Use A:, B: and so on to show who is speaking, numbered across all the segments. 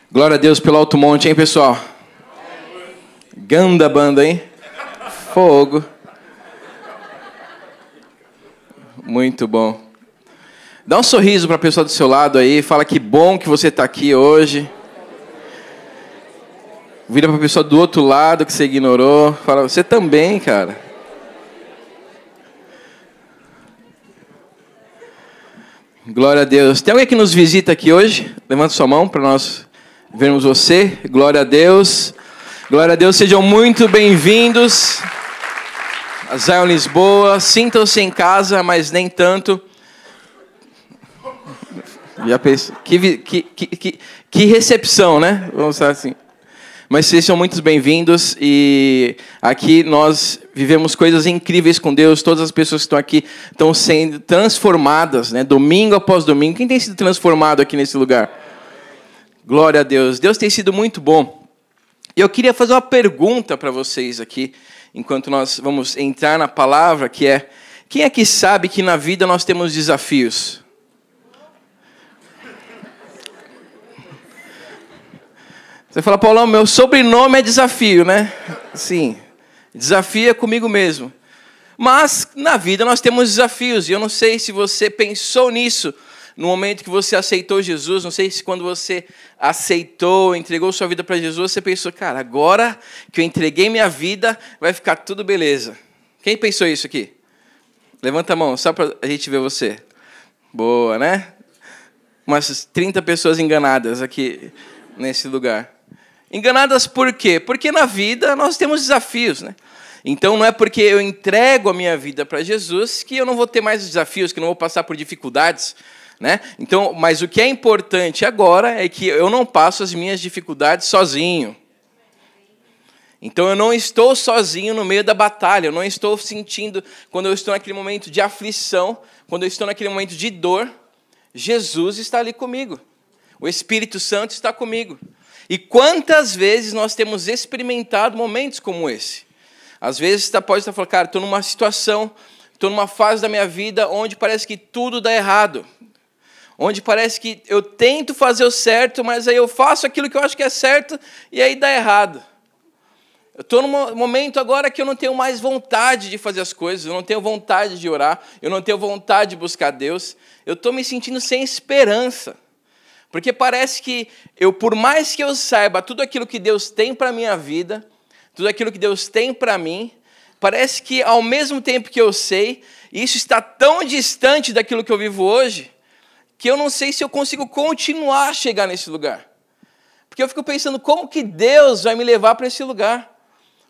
A: Glória a Deus pelo alto monte, hein, pessoal? Ganda banda, hein? Fogo. Muito bom. Dá um sorriso para a pessoa do seu lado aí. Fala que bom que você está aqui hoje. Vira para a pessoa do outro lado que você ignorou. Fala, você também, cara. Glória a Deus. Tem alguém que nos visita aqui hoje? Levanta sua mão para nós vermos você. Glória a Deus. Glória a Deus. Sejam muito bem-vindos a Zion Lisboa. Sintam-se em casa, mas nem tanto. Já pensei. Que recepção, né? Vamos falar assim. Mas vocês são muito bem-vindos e aqui nós vivemos coisas incríveis com Deus. Todas as pessoas que estão aqui estão sendo transformadas, né? Domingo após domingo. Quem tem sido transformado aqui nesse lugar? Glória a Deus. Deus tem sido muito bom. E eu queria fazer uma pergunta para vocês aqui, enquanto nós vamos entrar na palavra, que é: quem aqui sabe que na vida nós temos desafios? Você fala, Paulão, meu sobrenome é desafio, né? Sim, desafio é comigo mesmo. Mas na vida nós temos desafios, e eu não sei se você pensou nisso no momento que você aceitou Jesus, não sei se quando você aceitou, entregou sua vida para Jesus, você pensou, cara, agora que eu entreguei minha vida, vai ficar tudo beleza. Quem pensou isso aqui? Levanta a mão, só para a gente ver você. Boa, né? Umas 30 pessoas enganadas aqui nesse lugar. Enganadas por quê? Porque na vida nós temos desafios, né? Então não é porque eu entrego a minha vida para Jesus que eu não vou ter mais desafios, que eu não vou passar por dificuldades, né? Então, mas o que é importante agora é que eu não passo as minhas dificuldades sozinho. Então eu não estou sozinho no meio da batalha, eu não estou sentindo, quando eu estou naquele momento de aflição, quando eu estou naquele momento de dor, Jesus está ali comigo. O Espírito Santo está comigo. E quantas vezes nós temos experimentado momentos como esse? Às vezes você pode estar falando, cara, estou numa situação, estou numa fase da minha vida onde parece que tudo dá errado. Onde parece que eu tento fazer o certo, mas aí eu faço aquilo que eu acho que é certo e aí dá errado. Eu estou num momento agora que eu não tenho mais vontade de fazer as coisas, eu não tenho vontade de orar, eu não tenho vontade de buscar Deus. Eu estou me sentindo sem esperança. Porque parece que por mais que eu saiba tudo aquilo que Deus tem para a minha vida, tudo aquilo que Deus tem para mim, parece que ao mesmo tempo que eu sei, isso está tão distante daquilo que eu vivo hoje, que eu não sei se eu consigo continuar a chegar nesse lugar. Porque eu fico pensando, como que Deus vai me levar para esse lugar?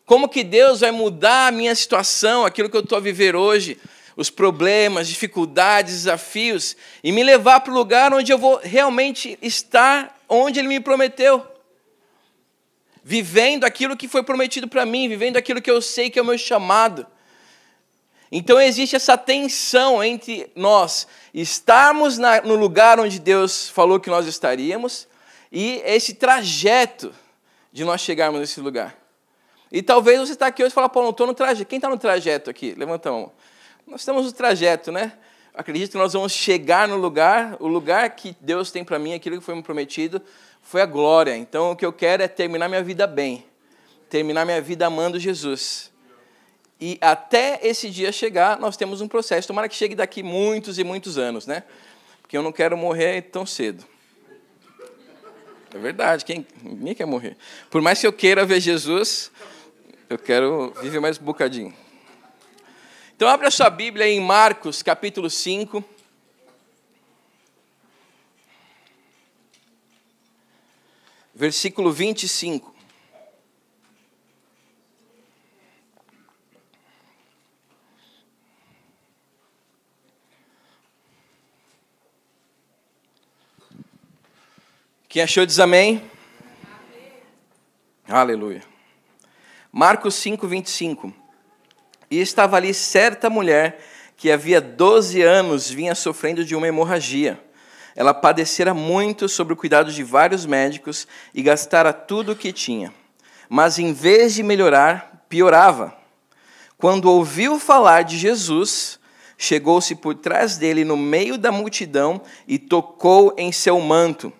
A: Como que Deus vai mudar a minha situação, aquilo que eu estou a viver hoje, os problemas, dificuldades, desafios, e me levar para o lugar onde eu vou realmente estar, onde Ele me prometeu. Vivendo aquilo que foi prometido para mim, vivendo aquilo que eu sei que é o meu chamado. Então existe essa tensão entre nós estarmos no lugar onde Deus falou que nós estaríamos e esse trajeto de nós chegarmos nesse lugar. E talvez você está aqui hoje e fala, pô, não estou no trajeto. Quem está no trajeto aqui? Levanta a mão. Nós estamos no trajeto, né? Acredito que nós vamos chegar no lugar, o lugar que Deus tem para mim, aquilo que foi me prometido, foi a glória. Então, o que eu quero é terminar minha vida bem, terminar minha vida amando Jesus. E até esse dia chegar, nós temos um processo. Tomara que chegue daqui muitos e muitos anos, né? Porque eu não quero morrer tão cedo. É verdade, ninguém quer morrer. Por mais que eu queira ver Jesus, eu quero viver mais um bocadinho. Então, abra a sua Bíblia em Marcos, capítulo 5. Versículo 25. Quem achou diz amém? Amém. Aleluia. Marcos 5, 25. E estava ali certa mulher que havia 12 anos vinha sofrendo de uma hemorragia. Ela padecera muito sob o cuidado de vários médicos e gastara tudo o que tinha. Mas em vez de melhorar, piorava. Quando ouviu falar de Jesus, chegou-se por trás dele no meio da multidão e tocou em seu manto.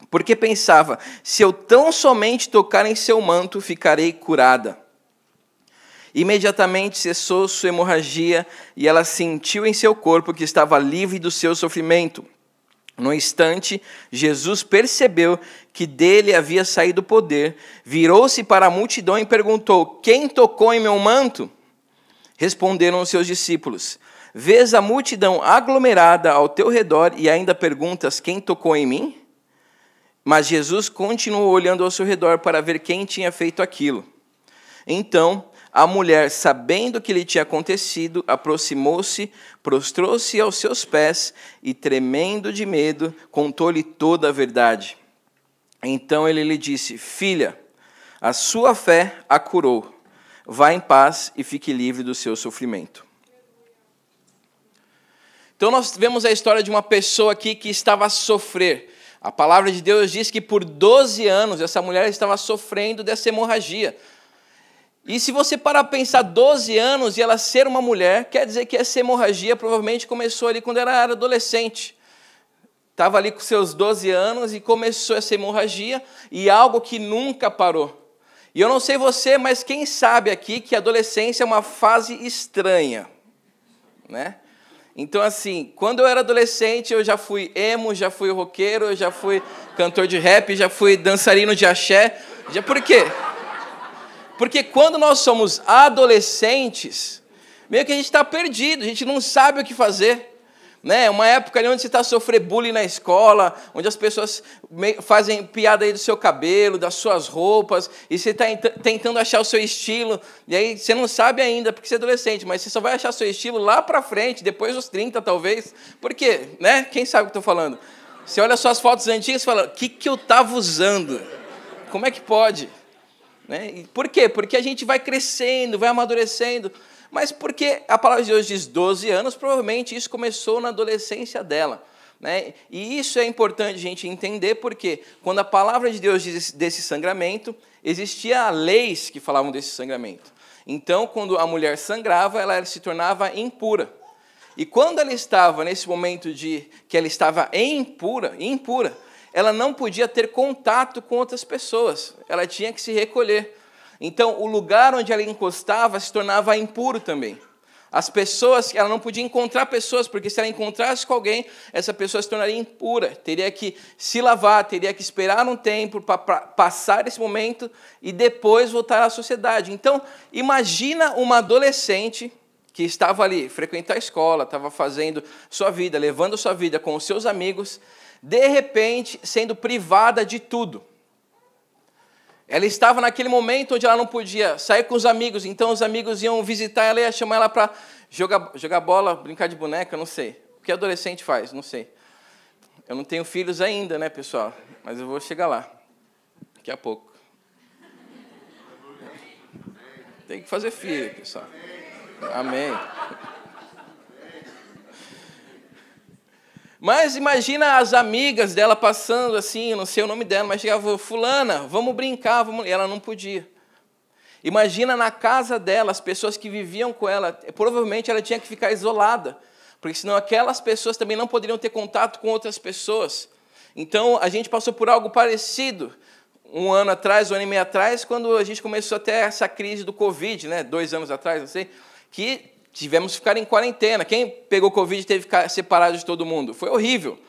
A: porque pensava: se eu tão somente tocar em seu manto, ficarei curada. Imediatamente cessou sua hemorragia e ela sentiu em seu corpo que estava livre do seu sofrimento. No instante, Jesus percebeu que dele havia saído o poder, virou-se para a multidão e perguntou: quem tocou em meu manto? Responderam os seus discípulos: vês a multidão aglomerada ao teu redor e ainda perguntas: quem tocou em mim? Mas Jesus continuou olhando ao seu redor para ver quem tinha feito aquilo. Então, a mulher, sabendo o que lhe tinha acontecido, aproximou-se, prostrou-se aos seus pés e, tremendo de medo, contou-lhe toda a verdade. Então ele lhe disse: filha, a sua fé a curou. Vá em paz e fique livre do seu sofrimento. Então nós vemos a história de uma pessoa aqui que estava a sofrer. A palavra de Deus diz que por 12 anos essa mulher estava sofrendo dessa hemorragia. E se você parar a pensar 12 anos e ela ser uma mulher, quer dizer que essa hemorragia provavelmente começou ali quando ela era adolescente. Estava ali com seus 12 anos e começou essa hemorragia e algo que nunca parou. E eu não sei você, mas quem sabe aqui que a adolescência é uma fase estranha, né? Então, assim, quando eu era adolescente, eu já fui emo, já fui roqueiro, eu já fui cantor de rap, já fui dançarino de axé. Por quê? Porque quando nós somos adolescentes, meio que a gente está perdido, a gente não sabe o que fazer. Né? Uma época ali onde você está a sofrer bullying na escola, onde as pessoas fazem piada aí do seu cabelo, das suas roupas, e você está tentando achar o seu estilo, e aí você não sabe ainda, porque você é adolescente, mas você só vai achar o seu estilo lá para frente, depois dos 30 talvez. Por quê? Né? Quem sabe o que eu estou falando? Você olha suas fotos antigas e fala: o que eu estava usando? Como é que pode? Né? Por quê? Porque a gente vai crescendo, vai amadurecendo. Mas porque a palavra de Deus diz 12 anos, provavelmente isso começou na adolescência dela. Né? E isso é importante a gente entender, porque quando a palavra de Deus diz desse sangramento, existia leis que falavam desse sangramento. Então, quando a mulher sangrava, ela se tornava impura. E quando ela estava nesse momento de que ela estava impura, ela não podia ter contato com outras pessoas. Ela tinha que se recolher. Então, o lugar onde ela encostava se tornava impuro também. As pessoas, ela não podia encontrar pessoas, porque se ela encontrasse com alguém, essa pessoa se tornaria impura. Teria que se lavar, teria que esperar um tempo para passar esse momento e depois voltar à sociedade. Então, imagina uma adolescente que estava ali, frequentando a escola, estava fazendo sua vida, levando sua vida com os seus amigos, de repente sendo privada de tudo. Ela estava naquele momento onde ela não podia sair com os amigos, então os amigos iam visitar ela e iam chamar ela para jogar bola, brincar de boneca, não sei. O que adolescente faz? Não sei. Eu não tenho filhos ainda, né, pessoal? Mas eu vou chegar lá, daqui a pouco. Tem que fazer filho, pessoal. Amém. Mas imagina as amigas dela passando assim, eu não sei o nome dela, mas chegava: fulana, vamos brincar, vamos... E ela não podia. Imagina na casa dela, as pessoas que viviam com ela, provavelmente ela tinha que ficar isolada, porque senão aquelas pessoas também não poderiam ter contato com outras pessoas. Então, a gente passou por algo parecido, um ano e meio atrás, quando a gente começou a ter essa crise do Covid, né? 2 anos atrás, não sei, que tivemos que ficar em quarentena. Quem pegou Covid teve que ficar separado de todo mundo. Foi horrível.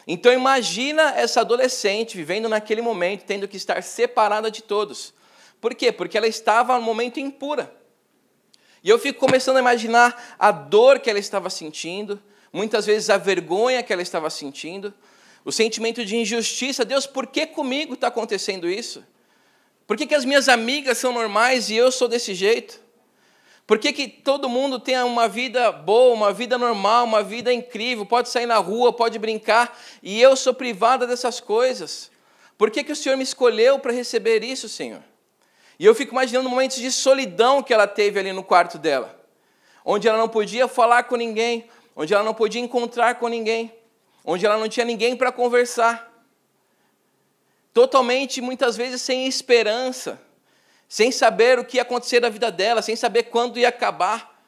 A: Então, imagina essa adolescente vivendo naquele momento, tendo que estar separada de todos. Por quê? Porque ela estava no momento impura. E eu fico começando a imaginar a dor que ela estava sentindo, muitas vezes a vergonha que ela estava sentindo, o sentimento de injustiça. Deus, por que comigo está acontecendo isso? Por que as minhas amigas são normais e eu sou desse jeito? Por que todo mundo tem uma vida boa, uma vida normal, uma vida incrível, pode sair na rua, pode brincar, e eu sou privada dessas coisas? Por que o Senhor me escolheu para receber isso, Senhor? E eu fico imaginando momentos de solidão que ela teve ali no quarto dela, onde ela não podia falar com ninguém, onde ela não podia encontrar com ninguém, onde ela não tinha ninguém para conversar. Totalmente, muitas vezes, sem esperança, sem saber o que ia acontecer da vida dela, sem saber quando ia acabar.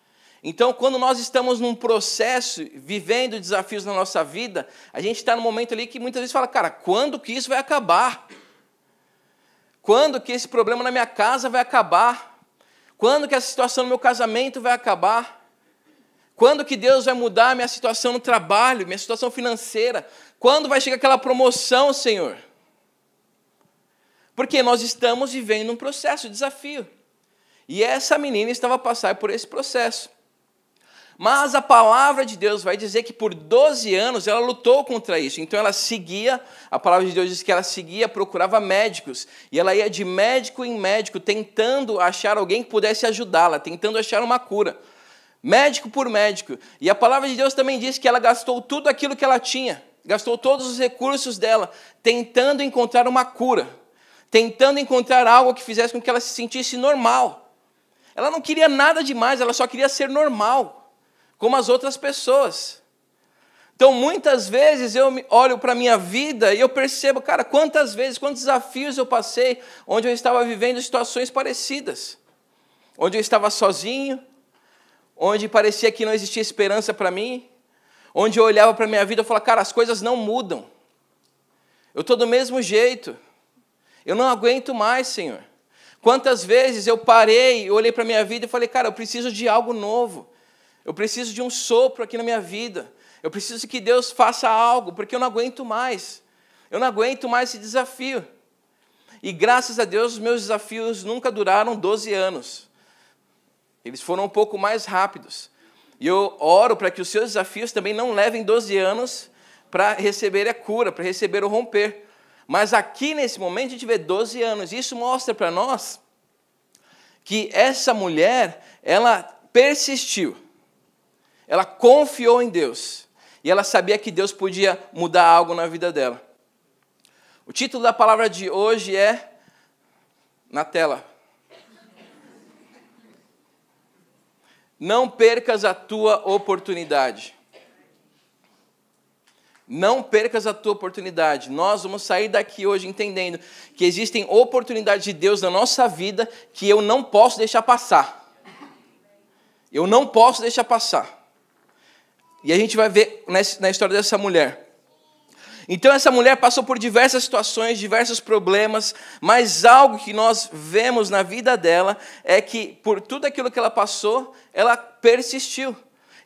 A: Então, quando nós estamos num processo, vivendo desafios na nossa vida, a gente está num momento ali que muitas vezes fala, cara, quando que isso vai acabar? Quando que esse problema na minha casa vai acabar? Quando que essa situação no meu casamento vai acabar? Quando que Deus vai mudar a minha situação no trabalho, minha situação financeira? Quando vai chegar aquela promoção, Senhor? Porque nós estamos vivendo um processo, um desafio. E essa menina estava a passar por esse processo. Mas a palavra de Deus vai dizer que por 12 anos ela lutou contra isso. Então ela seguia, a palavra de Deus diz que ela seguia, procurava médicos. E ela ia de médico em médico, tentando achar alguém que pudesse ajudá-la, tentando achar uma cura. Médico por médico. E a palavra de Deus também diz que ela gastou tudo aquilo que ela tinha. Gastou todos os recursos dela, tentando encontrar uma cura. Tentando encontrar algo que fizesse com que ela se sentisse normal. Ela não queria nada demais, ela só queria ser normal, como as outras pessoas. Então, muitas vezes eu olho para a minha vida e eu percebo, cara, quantas vezes, quantos desafios eu passei, onde eu estava vivendo situações parecidas. Onde eu estava sozinho, onde parecia que não existia esperança para mim, onde eu olhava para a minha vida e falava, cara, as coisas não mudam. Eu estou do mesmo jeito. Eu não aguento mais, Senhor. Quantas vezes eu parei, eu olhei para a minha vida e falei, cara, eu preciso de algo novo. Eu preciso de um sopro aqui na minha vida. Eu preciso que Deus faça algo, porque eu não aguento mais. Eu não aguento mais esse desafio. E graças a Deus, os meus desafios nunca duraram 12 anos. Eles foram um pouco mais rápidos. E eu oro para que os seus desafios também não levem 12 anos para receber a cura, para receber o romper. Mas aqui nesse momento a gente vê 12 anos. Isso mostra para nós que essa mulher, ela persistiu. Ela confiou em Deus. E ela sabia que Deus podia mudar algo na vida dela. O título da palavra de hoje é, na tela, não percas a tua oportunidade. Não percas a tua oportunidade. Nós vamos sair daqui hoje entendendo que existem oportunidades de Deus na nossa vida que eu não posso deixar passar. Eu não posso deixar passar. E a gente vai ver na história dessa mulher. Então essa mulher passou por diversas situações, diversos problemas, mas algo que nós vemos na vida dela é que por tudo aquilo que ela passou, ela persistiu.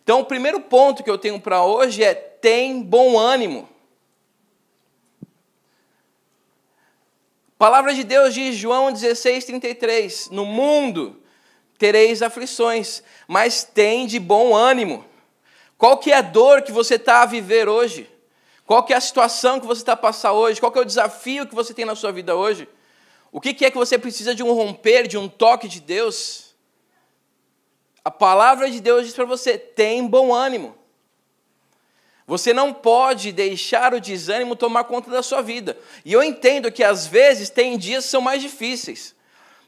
A: Então o primeiro ponto que eu tenho para hoje é: tem bom ânimo. A palavra de Deus diz, João 16:33, no mundo tereis aflições, mas tem de bom ânimo. Qual que é a dor que você está a viver hoje? Qual que é a situação que você está a passar hoje? Qual que é o desafio que você tem na sua vida hoje? O que é que você precisa de um romper, de um toque de Deus? A palavra de Deus diz para você, tem bom ânimo. Você não pode deixar o desânimo tomar conta da sua vida. E eu entendo que às vezes tem dias que são mais difíceis.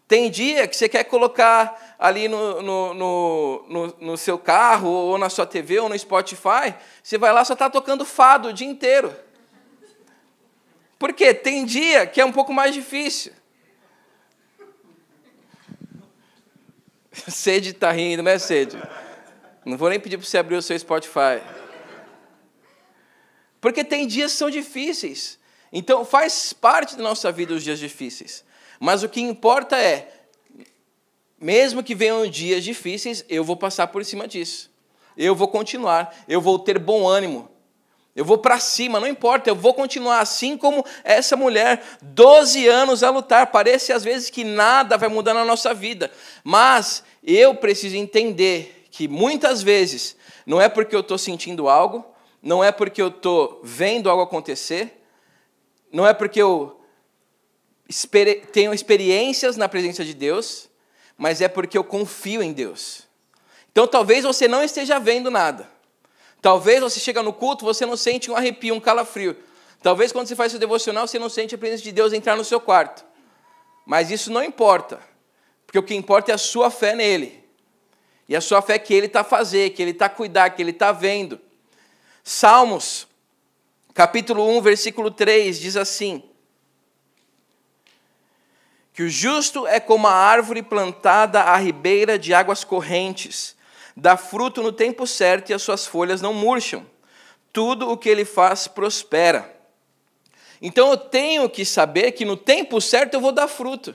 A: Tem dia que você quer colocar ali no seu carro, ou na sua TV, ou no Spotify, você vai lá e só está tocando fado o dia inteiro. Por quê? Tem dia que é um pouco mais difícil. Sede está rindo, né, Sede? Não vou nem pedir para você abrir o seu Spotify. Porque tem dias que são difíceis. Então, faz parte da nossa vida os dias difíceis. Mas o que importa é, mesmo que venham dias difíceis, eu vou passar por cima disso. Eu vou continuar, eu vou ter bom ânimo. Eu vou para cima, não importa, eu vou continuar assim como essa mulher, 12 anos a lutar. Parece às vezes que nada vai mudar na nossa vida. Mas eu preciso entender que muitas vezes não é porque eu estou sentindo algo, não é porque eu estou vendo algo acontecer, não é porque eu tenho experiências na presença de Deus, mas é porque eu confio em Deus. Então talvez você não esteja vendo nada. Talvez você chega no culto, você não sente um arrepio, um calafrio. Talvez quando você faz seu devocional, você não sente a presença de Deus entrar no seu quarto. Mas isso não importa, porque o que importa é a sua fé nele. E a sua fé que ele está a fazer, que ele está a cuidar, que ele está vendo. Salmos, capítulo 1, versículo 3, diz assim: que o justo é como a árvore plantada à ribeira de águas correntes, dá fruto no tempo certo e as suas folhas não murcham. Tudo o que ele faz prospera. Então eu tenho que saber que no tempo certo eu vou dar fruto.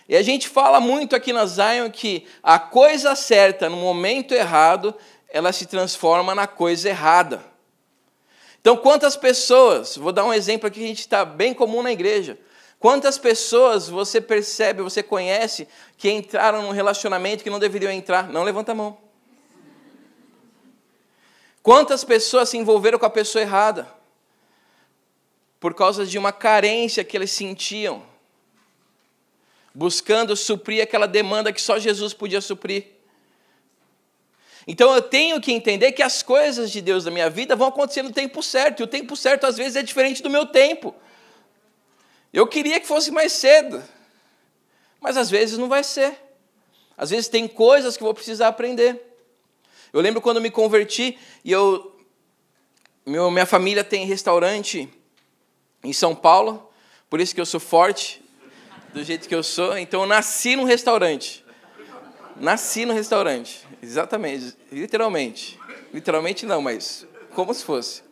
A: E a gente fala muito aqui na Zion que a coisa certa no momento errado, ela se transforma na coisa errada. Então quantas pessoas, vou dar um exemplo aqui que a gente está bem comum na igreja. Quantas pessoas você percebe, você conhece, que entraram num relacionamento que não deveriam entrar? Não levanta a mão. Quantas pessoas se envolveram com a pessoa errada? Por causa de uma carência que eles sentiam, buscando suprir aquela demanda que só Jesus podia suprir. Então eu tenho que entender que as coisas de Deus na minha vida vão acontecer no tempo certo, e o tempo certo às vezes é diferente do meu tempo. Eu queria que fosse mais cedo, mas às vezes não vai ser. Às vezes tem coisas que eu vou precisar aprender. Eu lembro quando me converti, e minha família tem restaurante em São Paulo, por isso que eu sou forte, do jeito que eu sou. Então eu nasci num restaurante. Nasci no restaurante, exatamente, literalmente. Literalmente não, mas como se fosse.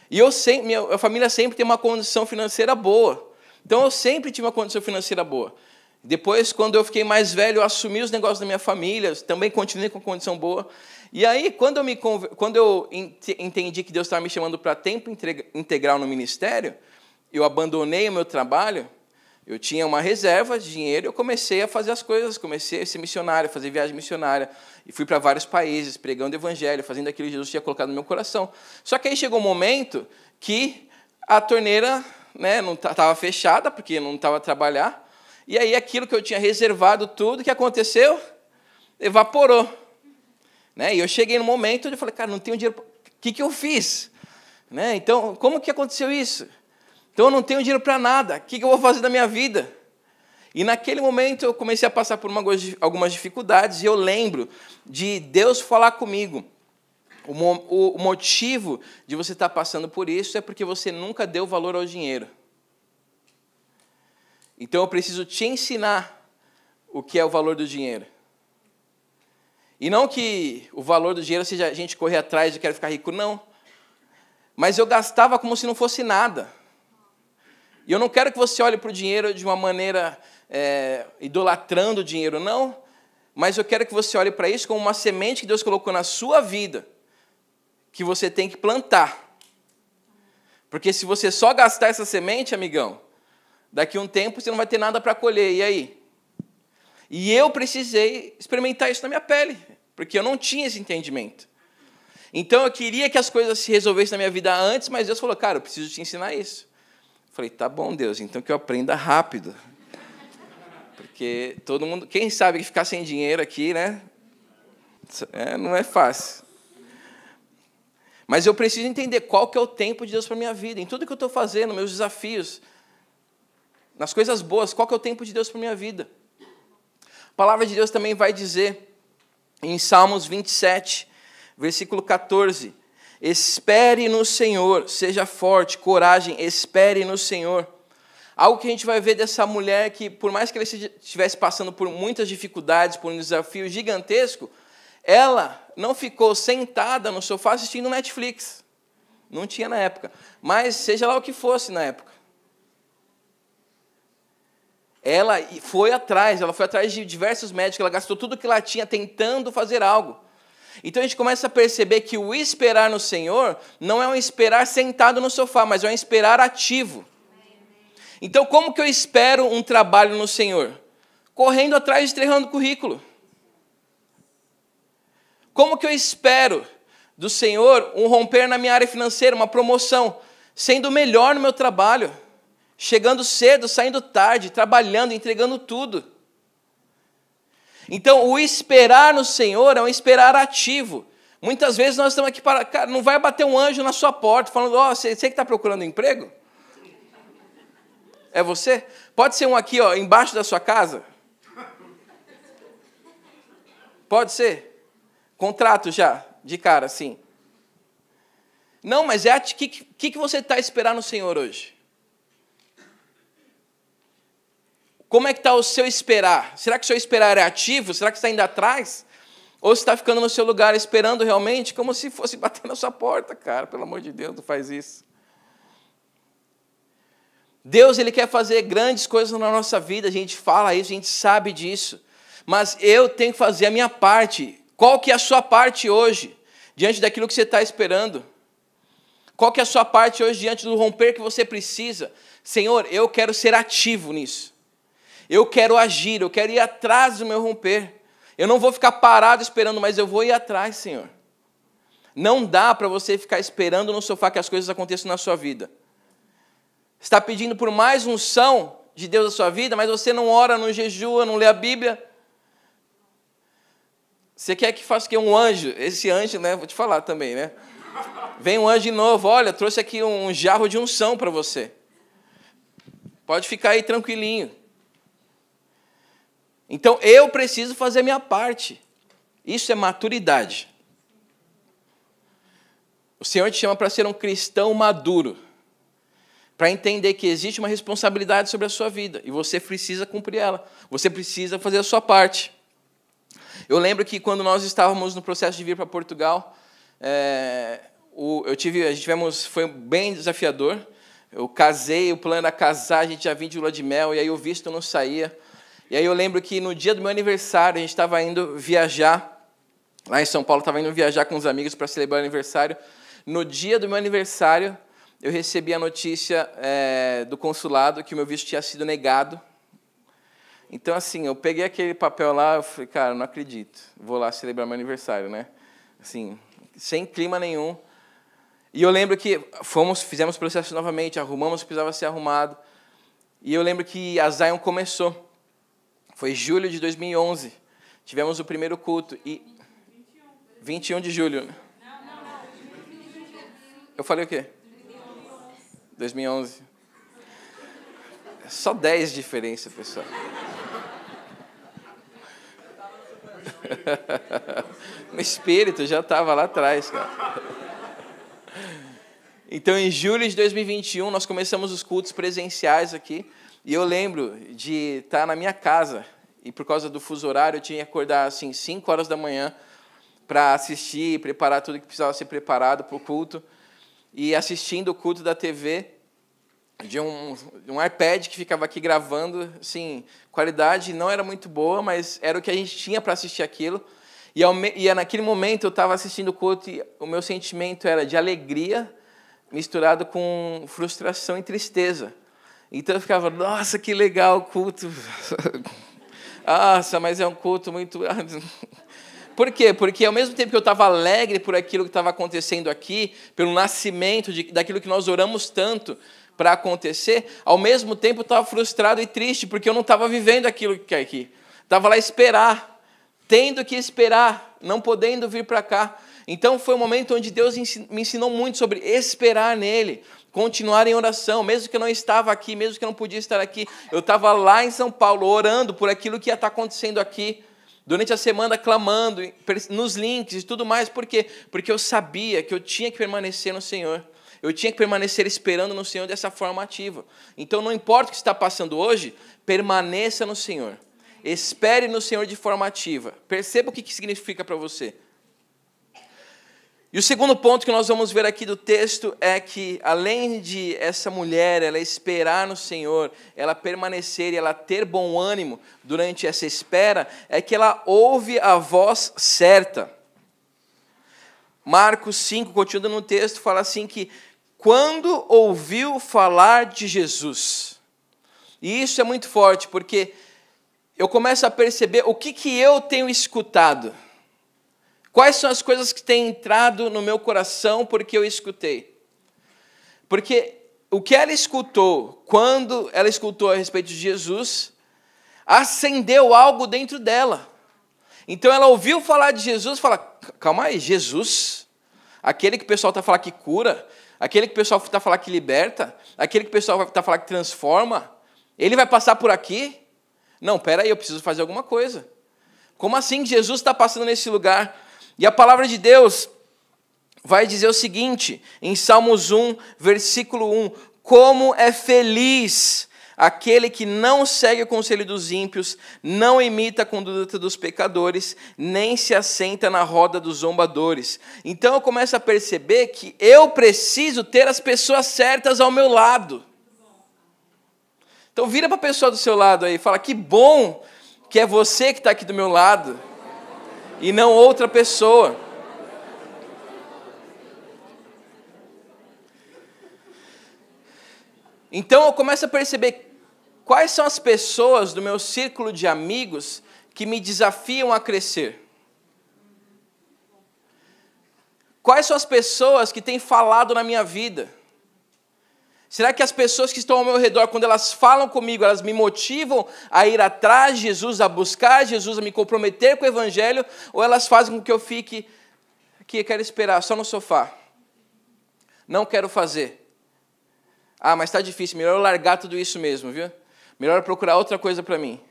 A: E minha família sempre tem uma condição financeira boa. Então eu sempre tive uma condição financeira boa. Depois, quando eu fiquei mais velho, eu assumi os negócios da minha família, também continuei com condição boa. E aí, quando eu entendi que Deus estava me chamando para tempo integral no ministério, eu abandonei o meu trabalho, eu tinha uma reserva de dinheiro, eu comecei a fazer as coisas, comecei a ser missionário, fazer viagem missionária, e fui para vários países, pregando o evangelho, fazendo aquilo que Jesus tinha colocado no meu coração. Só que aí chegou um momento que a torneira, né, não estava fechada, porque não estava a trabalhar, e aí aquilo que eu tinha reservado tudo, o que aconteceu? Evaporou. Né? E eu cheguei no momento onde eu falei, cara, não tenho dinheiro, o que eu fiz? Né? Então, como que aconteceu isso? Então, eu não tenho dinheiro para nada, o que eu vou fazer da minha vida? E naquele momento eu comecei a passar por algumas dificuldades, e eu lembro de Deus falar comigo. O motivo de você estar passando por isso é porque você nunca deu valor ao dinheiro. Então eu preciso te ensinar o que é o valor do dinheiro. E não que o valor do dinheiro seja a gente correr atrás de quero ficar rico, não. Mas eu gastava como se não fosse nada. E eu não quero que você olhe para o dinheiro de uma maneira idolatrando o dinheiro, não. Mas eu quero que você olhe para isso como uma semente que Deus colocou na sua vida, que você tem que plantar. Porque se você só gastar essa semente, amigão, daqui a um tempo você não vai ter nada para colher, e aí? E eu precisei experimentar isso na minha pele, porque eu não tinha esse entendimento. Então eu queria que as coisas se resolvessem na minha vida antes, mas Deus falou, cara, eu preciso te ensinar isso. Eu falei, tá bom, Deus, então que eu aprenda rápido. Porque todo mundo, quem sabe que ficar sem dinheiro aqui, né? Não é fácil. Mas eu preciso entender qual que é o tempo de Deus para a minha vida, em tudo que eu estou fazendo, meus desafios, nas coisas boas, qual que é o tempo de Deus para a minha vida. A palavra de Deus também vai dizer, em Salmos 27, versículo 14, espere no Senhor, seja forte, coragem, espere no Senhor. Algo que a gente vai ver dessa mulher que, por mais que ela estivesse passando por muitas dificuldades, por um desafio gigantesco, ela não ficou sentada no sofá assistindo Netflix. Não tinha na época. Mas seja lá o que fosse na época. Ela foi atrás de diversos médicos, ela gastou tudo que ela tinha tentando fazer algo. Então a gente começa a perceber que o esperar no Senhor não é um esperar sentado no sofá, mas é um esperar ativo. Então como que eu espero um trabalho no Senhor? Correndo atrás, entregando currículo. Como que eu espero do Senhor um romper na minha área financeira, uma promoção, sendo melhor no meu trabalho? Chegando cedo, saindo tarde, trabalhando, entregando tudo. Então, o esperar no Senhor é um esperar ativo. Muitas vezes nós estamos aqui para... Cara, não vai bater um anjo na sua porta falando, você que está procurando emprego? É você? Pode ser um aqui, embaixo da sua casa? Pode ser? Contrato já, de cara, sim. Não, mas o que você está esperando no Senhor hoje? Como é que está o seu esperar? Será que o seu esperar é ativo? Será que você está indo atrás? Ou você está ficando no seu lugar esperando realmente como se fosse bater na sua porta, cara. Pelo amor de Deus, não faz isso. Deus, Ele quer fazer grandes coisas na nossa vida, a gente fala isso, a gente sabe disso. Mas eu tenho que fazer a minha parte. Qual que é a sua parte hoje, diante daquilo que você está esperando? Qual que é a sua parte hoje, diante do romper que você precisa? Senhor, eu quero ser ativo nisso. Eu quero agir, eu quero ir atrás do meu romper. Eu não vou ficar parado esperando, mas eu vou ir atrás, Senhor. Não dá para você ficar esperando no sofá que as coisas aconteçam na sua vida. Você está pedindo por mais unção de Deus na sua vida, mas você não ora, não jejua, não lê a Bíblia. Você quer que faça que um anjo? Esse anjo, né? Vou te falar também, né? Vem um anjo de novo. Olha, trouxe aqui um jarro de unção para você. Pode ficar aí tranquilinho. Então, eu preciso fazer a minha parte. Isso é maturidade. O Senhor te chama para ser um cristão maduro. Para entender que existe uma responsabilidade sobre a sua vida. E você precisa cumprir ela. Você precisa fazer a sua parte. Eu lembro que quando nós estávamos no processo de vir para Portugal, foi bem desafiador. Eu casei, o plano era casar, a gente já vinha de lua de mel, e aí o visto não saía. E aí eu lembro que no dia do meu aniversário, a gente estava indo viajar, lá em São Paulo, estava indo viajar com os amigos para celebrar o aniversário. No dia do meu aniversário, eu recebi a notícia do consulado que o meu visto tinha sido negado. Então, assim, eu peguei aquele papel lá, eu falei, cara, não acredito, vou lá celebrar meu aniversário, né? Assim, sem clima nenhum. E eu lembro que fizemos o processo novamente, arrumamos o que precisava ser arrumado. E eu lembro que a Zion começou. Foi julho de 2011. Tivemos o primeiro culto. 21 de julho. Eu falei o quê? 2011. Só 10 de diferença, pessoal. No espírito, já estava lá atrás, cara. Então, em julho de 2021, nós começamos os cultos presenciais aqui. E eu lembro de estar na minha casa. E por causa do fuso horário, eu tinha que acordar assim, 5 horas da manhã para assistir, preparar tudo que precisava ser preparado para o culto. E assistindo o culto da TV, de um iPad que ficava aqui gravando, assim, qualidade não era muito boa, mas era o que a gente tinha para assistir aquilo. E naquele momento eu estava assistindo o culto e o meu sentimento era de alegria misturado com frustração e tristeza. Então eu ficava, nossa, que legal o culto. Nossa, mas é um culto muito... Por quê? Porque ao mesmo tempo que eu estava alegre por aquilo que estava acontecendo aqui, pelo nascimento daquilo que nós oramos tanto para acontecer, ao mesmo tempo eu estava frustrado e triste, porque eu não estava vivendo aquilo que é aqui. Estava lá esperar, tendo que esperar, não podendo vir para cá. Então foi um momento onde Deus me ensinou muito sobre esperar nele, continuar em oração, mesmo que eu não estava aqui, mesmo que eu não podia estar aqui, eu estava lá em São Paulo, orando por aquilo que ia estar acontecendo aqui, durante a semana clamando, nos links e tudo mais. Por quê? Porque eu sabia que eu tinha que permanecer no Senhor. Eu tinha que permanecer esperando no Senhor dessa forma ativa. Então, não importa o que está passando hoje, permaneça no Senhor. Espere no Senhor de forma ativa. Perceba o que significa para você. E o segundo ponto que nós vamos ver aqui do texto é que, além de essa mulher, ela esperar no Senhor, ela permanecer e ela ter bom ânimo durante essa espera, é que ela ouve a voz certa. Marcos 5, continuando no texto, fala assim que quando ouviu falar de Jesus. E isso é muito forte, porque eu começo a perceber o que eu tenho escutado. Quais são as coisas que têm entrado no meu coração porque eu escutei? Porque o que ela escutou, quando ela escutou a respeito de Jesus, acendeu algo dentro dela. Então ela ouviu falar de Jesus e fala, calma aí, Jesus? Aquele que o pessoal está falando que cura? Aquele que o pessoal está falando que liberta? Aquele que o pessoal está falando que transforma? Ele vai passar por aqui? Não, peraí, eu preciso fazer alguma coisa. Como assim Jesus está passando nesse lugar? E a palavra de Deus vai dizer o seguinte, em Salmos 1, versículo 1, como é feliz aquele que não segue o conselho dos ímpios, não imita a conduta dos pecadores, nem se assenta na roda dos zombadores. Então eu começo a perceber que eu preciso ter as pessoas certas ao meu lado. Então vira para a pessoa do seu lado aí e fala, que bom que é você que está aqui do meu lado, e não outra pessoa. Então eu começo a perceber quais são as pessoas do meu círculo de amigos que me desafiam a crescer. Quais são as pessoas que têm falado na minha vida? Será que as pessoas que estão ao meu redor, quando elas falam comigo, elas me motivam a ir atrás de Jesus, a buscar Jesus, a me comprometer com o Evangelho, ou elas fazem com que eu fique aqui, eu quero esperar, só no sofá? Não quero fazer. Ah, mas está difícil, melhor eu largar tudo isso mesmo, viu? Melhor eu procurar outra coisa para mim.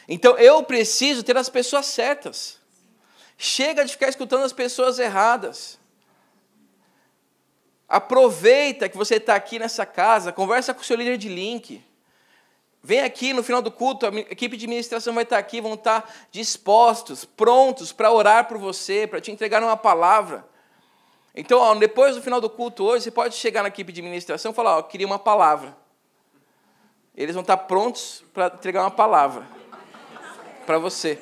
A: Então, eu preciso ter as pessoas certas. Chega de ficar escutando as pessoas erradas. Aproveita que você está aqui nessa casa, conversa com o seu líder de link. Vem aqui no final do culto, a equipe de administração vai estar aqui, vão estar dispostos, prontos para orar por você, para te entregar uma palavra. Então, depois do final do culto hoje, você pode chegar na equipe de administração e falar, eu queria uma palavra. Eles vão estar prontos para entregar uma palavra para você.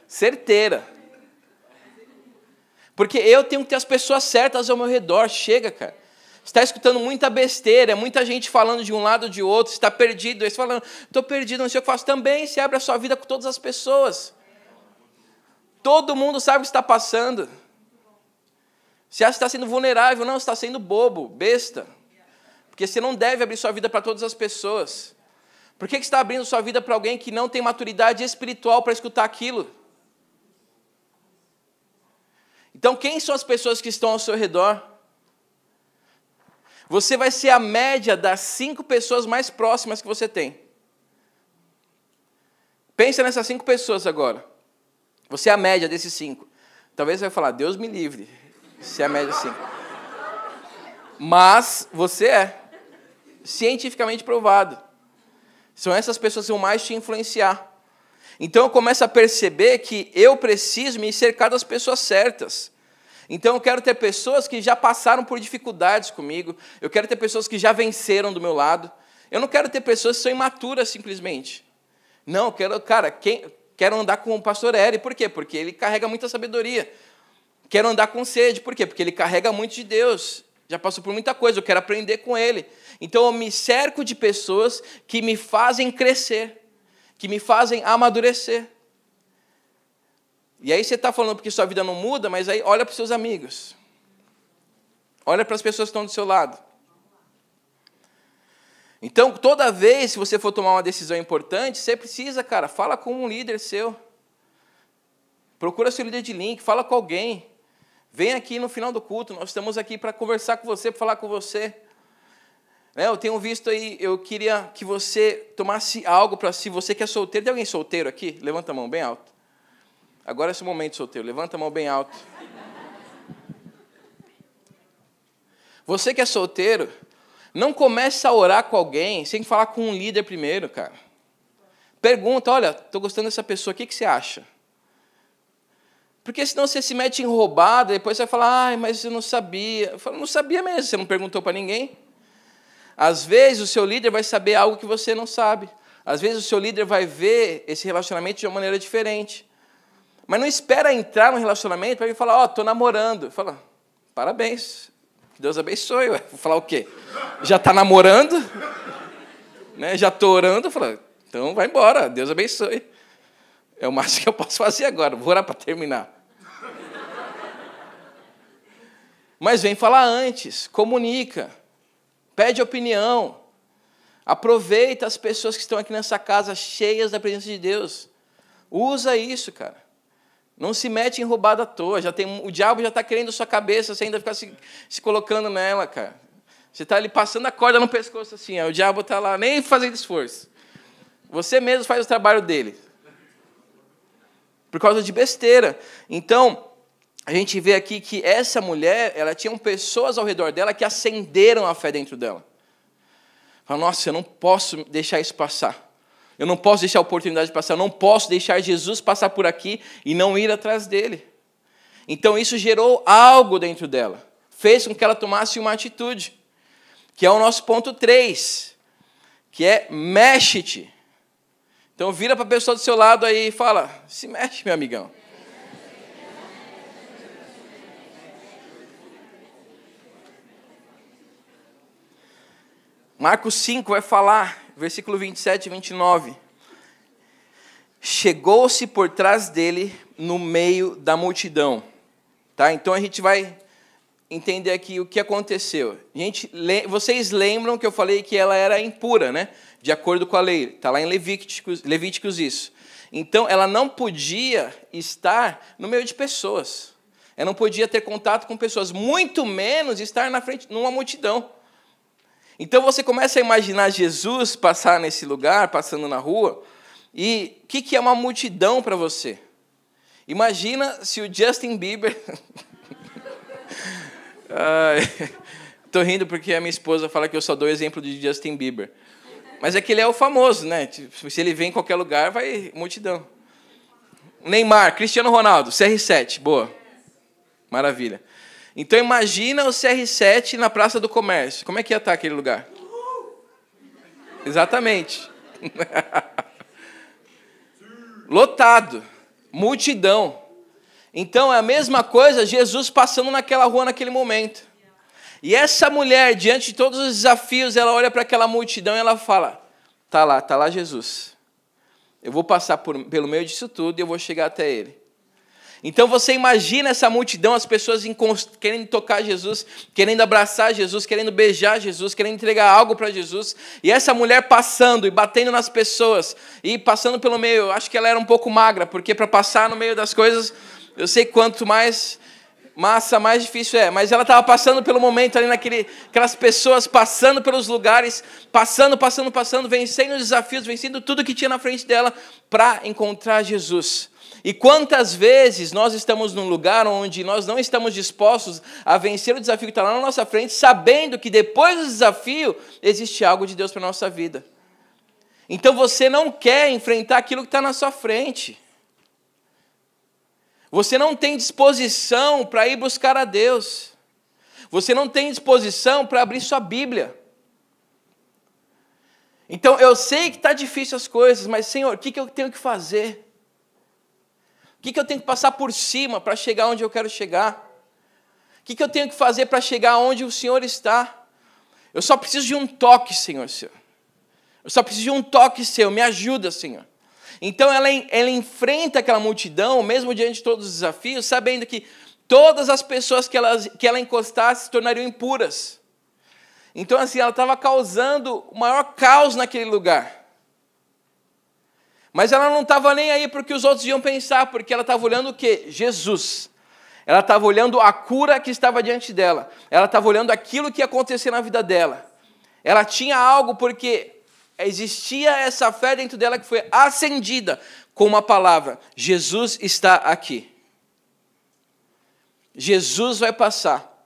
A: Certeira. Porque eu tenho que ter as pessoas certas ao meu redor. Chega, cara. Você está escutando muita besteira, muita gente falando de um lado ou de outro, você está perdido. Aí você falando, estou perdido, não sei o que eu faço. Também se abre a sua vida com todas as pessoas. Todo mundo sabe o que está passando. Você acha que está sendo vulnerável? Não, você está sendo bobo, besta. Porque você não deve abrir sua vida para todas as pessoas. Por que você está abrindo sua vida para alguém que não tem maturidade espiritual para escutar aquilo? Então, quem são as pessoas que estão ao seu redor? Você vai ser a média das 5 pessoas mais próximas que você tem. Pensa nessas 5 pessoas agora. Você é a média desses 5. Talvez você vai falar, Deus me livre, se é a média 5. Mas você é. Cientificamente provado. São essas pessoas que vão mais te influenciar. Então eu começo a perceber que eu preciso me cercar das pessoas certas. Então eu quero ter pessoas que já passaram por dificuldades comigo. Eu quero ter pessoas que já venceram do meu lado. Eu não quero ter pessoas que são imaturas simplesmente. Não, eu quero, quero andar com o pastor Eri. Por quê? Porque ele carrega muita sabedoria. Quero andar com sede. Por quê? Porque ele carrega muito de Deus. Já passou por muita coisa, eu quero aprender com ele. Então eu me cerco de pessoas que me fazem crescer, que me fazem amadurecer. E aí você está falando porque sua vida não muda, mas aí olha para os seus amigos. Olha para as pessoas que estão do seu lado. Então, toda vez que você for tomar uma decisão importante, você precisa, fala com um líder seu. Procura seu líder de link, fala com alguém. Vem aqui no final do culto, nós estamos aqui para conversar com você, para falar com você. Eu tenho visto aí, eu queria que você tomasse algo para si, você que é solteiro. Tem alguém solteiro aqui? Levanta a mão bem alto. Agora é esse momento solteiro, levanta a mão bem alto. Você que é solteiro, não comece a orar com alguém sem falar com um líder primeiro, cara. Pergunta, olha, estou gostando dessa pessoa, o que você acha? Porque senão você se mete em roubada, depois você vai falar, ai, mas eu não sabia. Eu falo, não sabia mesmo, você não perguntou para ninguém. Às vezes o seu líder vai saber algo que você não sabe. Às vezes o seu líder vai ver esse relacionamento de uma maneira diferente. Mas não espera entrar no relacionamento para ele falar, estou namorando. Fala, parabéns, que Deus abençoe. Vou falar o quê? Já está namorando? Né? Já estou orando? Fala, então vai embora, Deus abençoe. É o máximo que eu posso fazer agora. Vou orar para terminar. Mas vem falar antes. Comunica. Pede opinião. Aproveita as pessoas que estão aqui nessa casa cheias da presença de Deus. Usa isso, cara. Não se mete em roubada à toa. O diabo já está querendo a sua cabeça. Você ainda fica se colocando nela, cara. Você está ali passando a corda no pescoço assim. O diabo está lá nem fazendo esforço. Você mesmo faz o trabalho dele. Por causa de besteira. Então, a gente vê aqui que essa mulher, ela tinha pessoas ao redor dela que acenderam a fé dentro dela. Fala, nossa, eu não posso deixar isso passar. Eu não posso deixar a oportunidade passar. Eu não posso deixar Jesus passar por aqui e não ir atrás dele. Então isso gerou algo dentro dela. Fez com que ela tomasse uma atitude. Que é o nosso ponto 3. Que é mexe-te. Então vira para a pessoa do seu lado aí e fala, se mexe, meu amigão. Marcos 5 vai falar, versículo 27 e 29. Chegou-se por trás dele no meio da multidão. Tá? Então a gente vai entender aqui o que aconteceu. Vocês lembram que eu falei que ela era impura, né? De acordo com a lei. Está lá em Levíticos isso. Então ela não podia estar no meio de pessoas. Ela não podia ter contato com pessoas, muito menos estar na frente numa multidão. Então você começa a imaginar Jesus passar nesse lugar, passando na rua, e o que é uma multidão para você? Imagina se o Justin Bieber... Estou rindo porque a minha esposa fala que eu só dou exemplo de Justin Bieber. Mas é que ele é o famoso, né? Se ele vem em qualquer lugar, vai multidão. Neymar, Cristiano Ronaldo, CR7, boa. Maravilha. Então imagina o CR7 na Praça do Comércio. Como é que ia estar aquele lugar? Exatamente. Lotado. Multidão. Então é a mesma coisa, Jesus passando naquela rua naquele momento. E essa mulher, diante de todos os desafios, ela olha para aquela multidão e ela fala, tá lá Jesus. Eu vou passar pelo meio disso tudo e eu vou chegar até ele. Então você imagina essa multidão, as pessoas querendo tocar Jesus, querendo abraçar Jesus, querendo beijar Jesus, querendo entregar algo para Jesus. E essa mulher passando e batendo nas pessoas e passando pelo meio. Eu acho que ela era um pouco magra, porque para passar no meio das coisas, eu sei quanto mais massa, mais difícil é. Mas ela estava passando pelo momento ali, aquelas pessoas passando pelos lugares, passando, vencendo os desafios, vencendo tudo que tinha na frente dela para encontrar Jesus. E quantas vezes nós estamos num lugar onde nós não estamos dispostos a vencer o desafio que está lá na nossa frente, sabendo que depois do desafio existe algo de Deus para a nossa vida. Então você não quer enfrentar aquilo que está na sua frente. Você não tem disposição para ir buscar a Deus. Você não tem disposição para abrir sua Bíblia. Então eu sei que está difícil as coisas, mas Senhor, o que eu tenho que fazer? O que eu tenho que passar por cima para chegar onde eu quero chegar? O que eu tenho que fazer para chegar onde o Senhor está? Eu só preciso de um toque, Senhor. Eu só preciso de um toque seu. Me ajuda, Senhor. Então ela enfrenta aquela multidão, mesmo diante de todos os desafios, sabendo que todas as pessoas que ela encostasse se tornariam impuras. Então assim, ela estava causando o maior caos naquele lugar. Mas ela não estava nem aí para o que os outros iam pensar, porque ela estava olhando o quê? Jesus. Ela estava olhando a cura que estava diante dela. Ela estava olhando aquilo que ia acontecer na vida dela. Ela tinha algo porque existia essa fé dentro dela que foi acendida com uma palavra. Jesus está aqui. Jesus vai passar.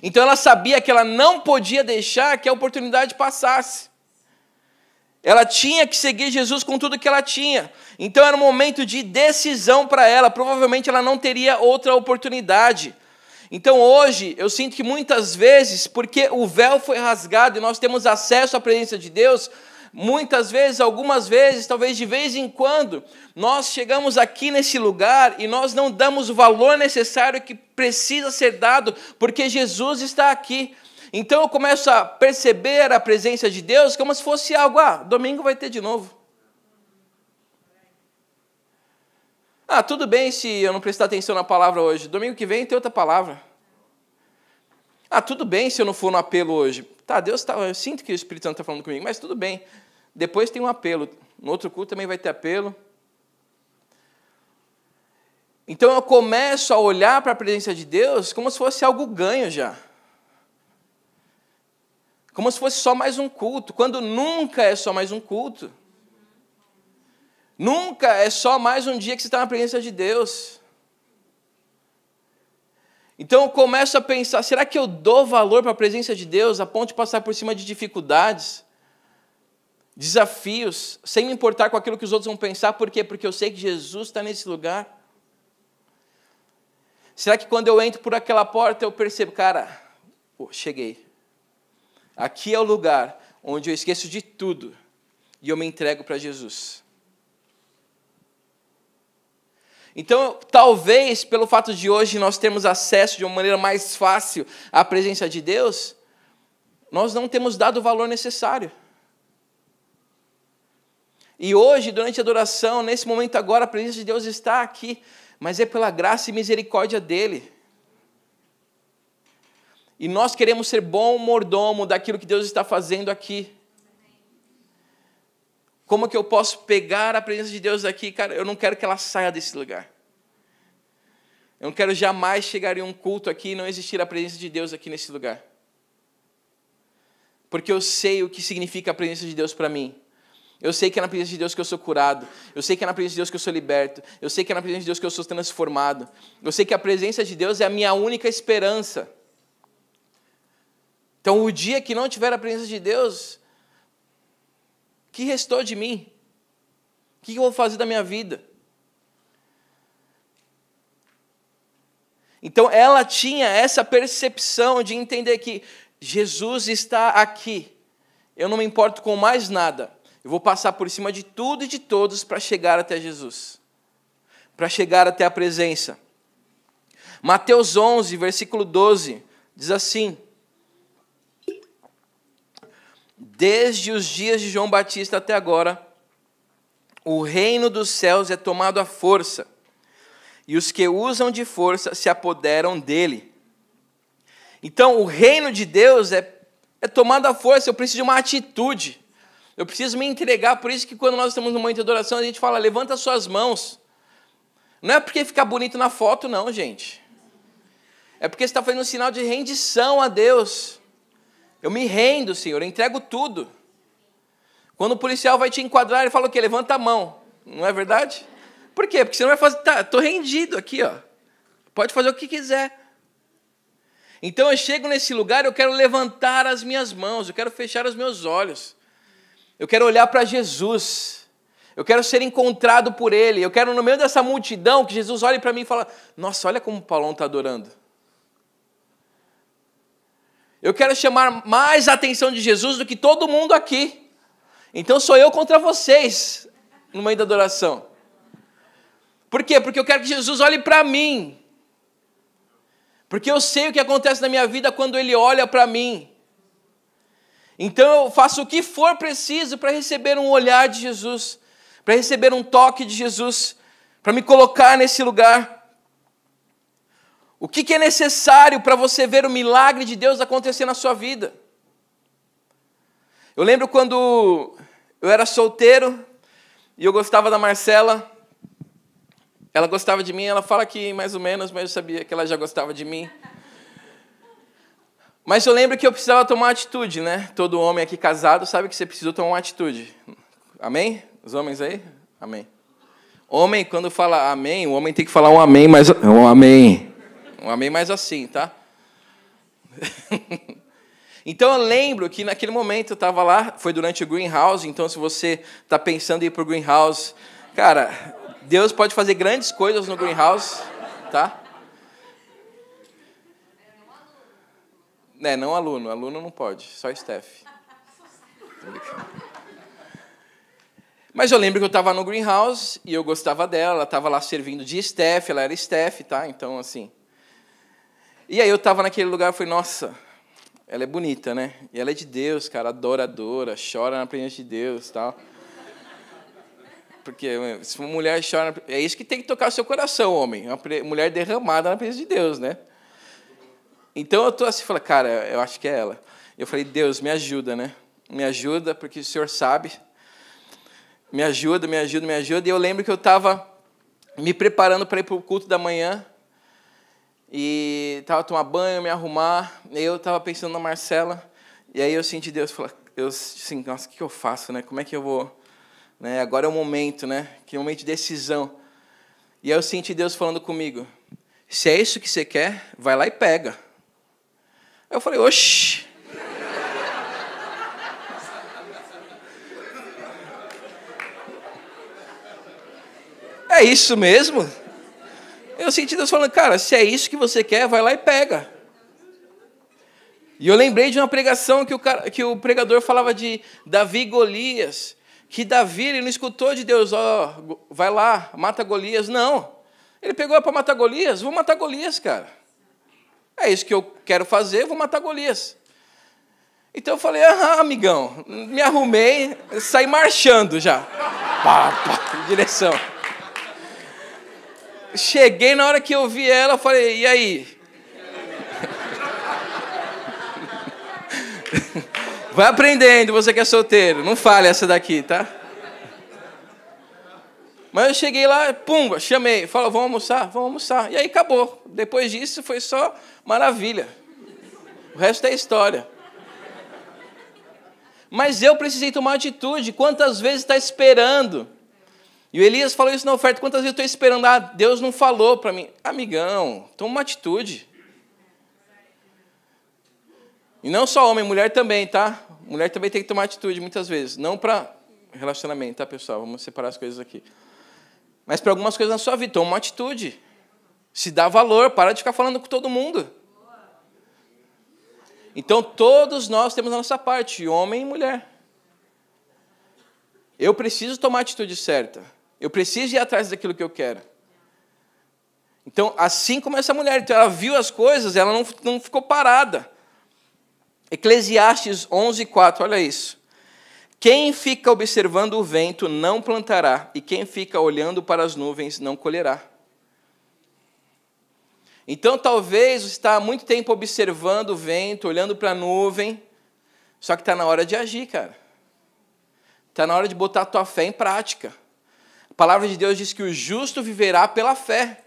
A: Então ela sabia que ela não podia deixar que a oportunidade passasse. Ela tinha que seguir Jesus com tudo que ela tinha. Então era um momento de decisão para ela. Provavelmente ela não teria outra oportunidade. Então hoje, eu sinto que muitas vezes, porque o véu foi rasgado e nós temos acesso à presença de Deus, muitas vezes, algumas vezes, talvez de vez em quando, nós chegamos aqui nesse lugar e nós não damos o valor necessário que precisa ser dado, porque Jesus está aqui. Então eu começo a perceber a presença de Deus como se fosse algo, domingo vai ter de novo. Tudo bem se eu não prestar atenção na palavra hoje, domingo que vem tem outra palavra. Tudo bem se eu não for no apelo hoje. Eu sinto que o Espírito Santo está falando comigo, mas tudo bem. Depois tem um apelo, no outro culto também vai ter apelo. Então eu começo a olhar para a presença de Deus como se fosse algo ganho já. Como se fosse só mais um culto, quando nunca é só mais um culto. Nunca é só mais um dia que você está na presença de Deus. Então eu começo a pensar, será que eu dou valor para a presença de Deus a ponto de passar por cima de dificuldades, desafios, sem me importar com aquilo que os outros vão pensar? Por quê? Porque eu sei que Jesus está nesse lugar. Será que quando eu entro por aquela porta eu percebo, cara, cheguei. Aqui é o lugar onde eu esqueço de tudo e eu me entrego para Jesus. Então, talvez, pelo fato de hoje nós termos acesso de uma maneira mais fácil à presença de Deus, nós não temos dado o valor necessário. E hoje, durante a adoração, nesse momento agora, a presença de Deus está aqui, mas é pela graça e misericórdia dEle. E nós queremos ser bom mordomo daquilo que Deus está fazendo aqui. Como que eu posso pegar a presença de Deus aqui? Cara, eu não quero que ela saia desse lugar. Eu não quero jamais chegar em um culto aqui e não existir a presença de Deus aqui nesse lugar. Porque eu sei o que significa a presença de Deus para mim. Eu sei que é na presença de Deus que eu sou curado. Eu sei que é na presença de Deus que eu sou liberto. Eu sei que é na presença de Deus que eu sou transformado. Eu sei que a presença de Deus é a minha única esperança. Então, o dia que não tiver a presença de Deus, o que restou de mim? O que eu vou fazer da minha vida? Então, ela tinha essa percepção de entender que Jesus está aqui. Eu não me importo com mais nada. Eu vou passar por cima de tudo e de todos para chegar até Jesus. Para chegar até a presença. Mateus 11, versículo 12, diz assim: desde os dias de João Batista até agora, o reino dos céus é tomado à força, e os que usam de força se apoderam dele. Então, o reino de Deus é tomado à força. Eu preciso de uma atitude. Eu preciso me entregar. Por isso que quando nós estamos no momento de adoração, a gente fala, levanta suas mãos. Não é porque fica bonito na foto, não, gente. É porque você está fazendo um sinal de rendição a Deus. Eu me rendo, Senhor, eu entrego tudo. Quando o policial vai te enquadrar, ele fala o quê? Levanta a mão. Não é verdade? Por quê? Porque você não vai fazer... Tá, estou rendido aqui, ó. Pode fazer o que quiser. Então eu chego nesse lugar, eu quero levantar as minhas mãos, eu quero fechar os meus olhos. Eu quero olhar para Jesus. Eu quero ser encontrado por Ele. Eu quero, no meio dessa multidão, que Jesus olhe para mim e fale, nossa, olha como o Paulão está adorando. Eu quero chamar mais a atenção de Jesus do que todo mundo aqui. Então sou eu contra vocês no meio da adoração. Por quê? Porque eu quero que Jesus olhe para mim. Porque eu sei o que acontece na minha vida quando Ele olha para mim. Então eu faço o que for preciso para receber um olhar de Jesus, para receber um toque de Jesus, para me colocar nesse lugar. O que é necessário para você ver o milagre de Deus acontecer na sua vida? Eu lembro quando eu era solteiro e eu gostava da Marcela. Ela gostava de mim, ela fala que mais ou menos, mas eu sabia que ela já gostava de mim. Mas eu lembro que eu precisava tomar uma atitude, né? Todo homem aqui casado sabe que você precisa tomar uma atitude. Amém? Os homens aí? Amém. Homem, quando fala amém, o homem tem que falar um amém, mas um amém. Um amém mais assim, tá? Então eu lembro que naquele momento eu estava lá, foi durante o Greenhouse, então se você está pensando em ir para o Greenhouse, cara, Deus pode fazer grandes coisas no Greenhouse, tá? Não aluno. Aluno não pode, só Steph. Mas eu lembro que eu estava no Greenhouse e eu gostava dela, ela estava lá servindo de Steph, ela era Steph, tá? Então, assim... E aí eu estava naquele lugar e falei, nossa, ela é bonita, né? E ela é de Deus, cara, adoradora, chora na presença de Deus e tal. Porque se uma mulher chora... É isso que tem que tocar o seu coração, homem. Uma mulher derramada na presença de Deus, né? Então eu estou assim, falei, cara, eu acho que é ela. Eu falei, Deus, me ajuda, né? Me ajuda, porque o Senhor sabe. Me ajuda. E eu lembro que eu estava me preparando para ir para o culto da manhã. E estava tomando banho, me arrumar. E eu estava pensando na Marcela. E aí eu senti Deus, eu assim, nossa, o que eu faço, né? Como é que eu vou... Né? Agora é o momento, né? Que é o momento de decisão. E aí eu senti Deus falando comigo. se é isso que você quer, vai lá e pega. Aí eu falei, oxi. É isso mesmo? Eu senti Deus falando, cara, se é isso que você quer, vai lá e pega. E eu lembrei de uma pregação que o pregador falava de Davi e Golias. Que Davi, ele não escutou de Deus, vai lá, mata Golias. Não. Ele pegou para matar Golias, vou matar Golias, cara. É isso que eu quero fazer, vou matar Golias. Então eu falei, amigão, me arrumei, saí marchando já. Em direção. Cheguei, na hora que eu vi ela, eu falei, e aí? Vai aprendendo, você que é solteiro. Não fale essa daqui, tá? Mas eu cheguei lá, pumba, chamei. Falou, vamos almoçar? Vamos almoçar. E aí acabou. Depois disso foi só maravilha. O resto é história. Mas eu precisei tomar atitude. Quantas vezes está esperando? E o Elias falou isso na oferta. Quantas vezes eu estou esperando? Deus não falou para mim. Amigão, toma uma atitude. E não só homem, mulher também, tá? Mulher também tem que tomar atitude muitas vezes. Não para relacionamento, tá, pessoal? Vamos separar as coisas aqui. Mas para algumas coisas na sua vida, toma uma atitude. Se dá valor, para de ficar falando com todo mundo. Então, todos nós temos a nossa parte, homem e mulher. Eu preciso tomar a atitude certa. Eu preciso ir atrás daquilo que eu quero. Então, assim como essa mulher, então ela viu as coisas, ela não ficou parada. Eclesiastes 11:4, olha isso. Quem fica observando o vento não plantará, e quem fica olhando para as nuvens não colherá. Então, talvez você está há muito tempo observando o vento, olhando para a nuvem, só que está na hora de agir, cara. Está na hora de botar a tua fé em prática. A palavra de Deus diz que o justo viverá pela fé.